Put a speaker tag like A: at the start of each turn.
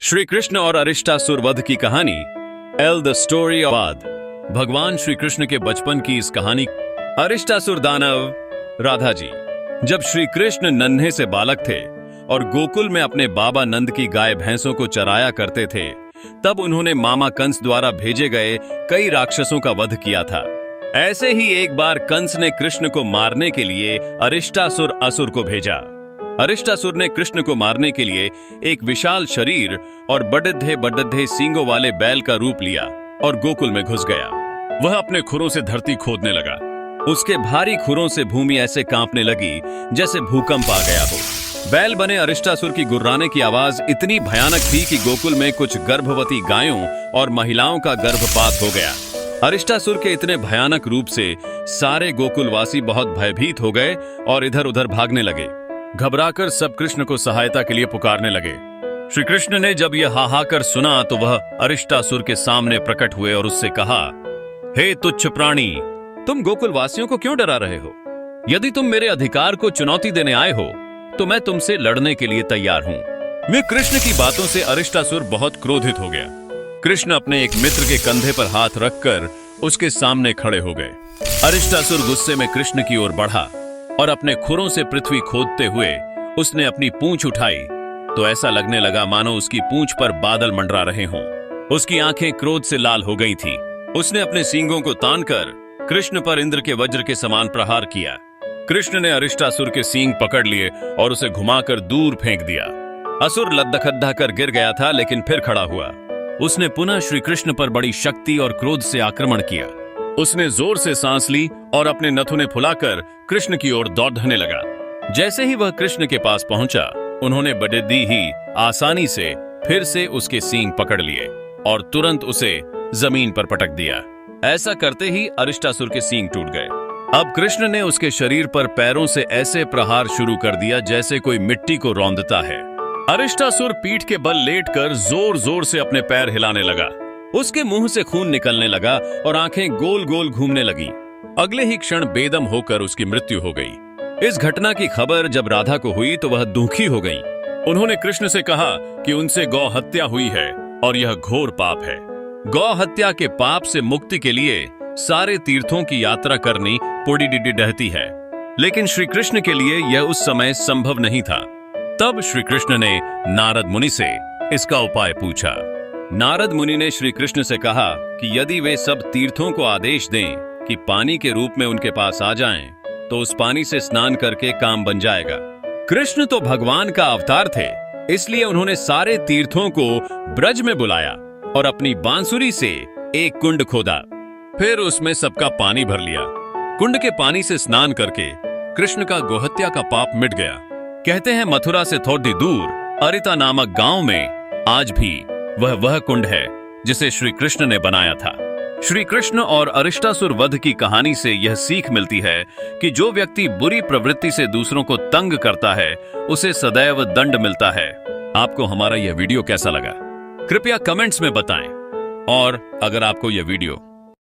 A: श्री कृष्ण और अरिष्टासुर वध की कहानी। टेल द स्टोरी ऑफ भगवान श्री कृष्ण के बचपन की इस कहानी। अरिष्टासुर दानव। राधा जी, जब श्री कृष्ण नन्हे से बालक थे और गोकुल में अपने बाबा नंद की गाय भैंसों को चराया करते थे, तब उन्होंने मामा कंस द्वारा भेजे गए कई राक्षसों का वध किया था। ऐसे ही एक बार कंस ने कृष्ण को मारने के लिए अरिष्टासुर असुर को भेजा। अरिष्टासुर ने कृष्ण को मारने के लिए एक विशाल शरीर और बड़े सींगों वाले बैल का रूप लिया और गोकुल में घुस गया। वह अपने खुरों से धरती खोदने लगा। उसके भारी खुरों से भूमि ऐसे कांपने लगी जैसे भूकंप आ गया हो। बैल बने अरिष्टासुर की गुर्राने की आवाज इतनी भयानक थी कि गोकुल में कुछ गर्भवती गायों और महिलाओं का गर्भपात हो गया। अरिष्टासुर के इतने भयानक रूप से सारे गोकुलवासी बहुत भयभीत हो गए और इधर उधर भागने लगे। घबराकर सब कृष्ण को सहायता के लिए पुकारने लगे। श्री कृष्ण ने जब यह हाहाकार सुना तो वह अरिष्टासुर के सामने प्रकट हुए और उससे कहा, हे तुच्छ प्राणी, तुम गोकुलवासियों को क्यों डरा रहे हो? यदि तुम मेरे अधिकार को चुनौती देने आए हो तो मैं तुमसे लड़ने के लिए तैयार हूं। मैं कृष्ण की बातों से अरिष्टासुर बहुत क्रोधित हो गया। कृष्ण अपने एक मित्र के कंधे पर हाथ रखकर उसके सामने खड़े हो गए। अरिष्टासुर गुस्से में कृष्ण की ओर बढ़ा और अपने खुरों से पृथ्वी खोदते हुए उसने अपनी पूंछ उठाई तो ऐसा लगने लगा मानो उसकी पूंछ पर बादल मंडरा रहे हों। उसकी आंखें क्रोध से लाल हो गई थीं। उसने अपने सींगों को तानकर कृष्ण पर इंद्र के वज्र के समान प्रहार किया। कृष्ण ने अरिष्टासुर के सींग पकड़ लिए और उसे घुमाकर दूर फेंक दिया। असुर लद्दखद्दा कर गिर गया था, लेकिन फिर खड़ा हुआ। उसने पुनः श्री कृष्ण पर बड़ी शक्ति और क्रोध से आक्रमण किया। उसने जोर से सांस ली और अपने नथुने फुलाकर कृष्ण की ओर दौड़ने लगा। जैसे ही वह कृष्ण के पास पहुंचा, उन्होंने बड़े ही आसानी से फिर से उसके सींग पकड़ लिए और तुरंत उसे जमीन पर पटक दिया। ऐसा करते ही अरिष्टासुर के सींग टूट गए। अब कृष्ण ने उसके शरीर पर पैरों से ऐसे प्रहार शुरू कर दिया जैसे कोई मिट्टी को रौंदता है। अरिष्टासुर पीठ के बल लेटकर जोर जोर से अपने पैर हिलाने लगा। उसके मुंह से खून निकलने लगा और आंखें गोल गोल घूमने लगी। अगले ही क्षण बेदम होकर उसकी मृत्यु हो गई। इस घटना की खबर जब राधा को हुई तो वह दुखी हो गई। उन्होंने कृष्ण से कहा कि उनसे गौ हत्या हुई है और यह घोर पाप है। गौ हत्या के पाप से मुक्ति के लिए सारे तीर्थों की यात्रा करनी पोड़ी डहती है, लेकिन श्री कृष्ण के लिए यह उस समय संभव नहीं था। तब श्री कृष्ण ने नारद मुनि से इसका उपाय पूछा। नारद मुनि ने श्री कृष्ण से कहा कि यदि वे सब तीर्थों को आदेश दें कि पानी के रूप में उनके पास आ जाएं, तो उस पानी से स्नान करके काम बन जाएगा। कृष्ण तो भगवान का अवतार थे, इसलिए उन्होंने सारे तीर्थों को ब्रज में बुलाया और अपनी बांसुरी से एक कुंड खोदा। फिर उसमें सबका पानी भर लिया। कुंड के पानी से स्नान करके कृष्ण का गोहत्या का पाप मिट गया। कहते हैं मथुरा से थोड़ी दूर अरिता नामक गांव में आज भी वह कुंड है जिसे श्री कृष्ण ने बनाया था। श्री कृष्ण और अरिष्टासुर वध की कहानी से यह सीख मिलती है कि जो व्यक्ति बुरी प्रवृत्ति से दूसरों को तंग करता है उसे सदैव दंड मिलता है। आपको हमारा यह वीडियो कैसा लगा? कृपया कमेंट्स में बताएं। और अगर आपको यह वीडियो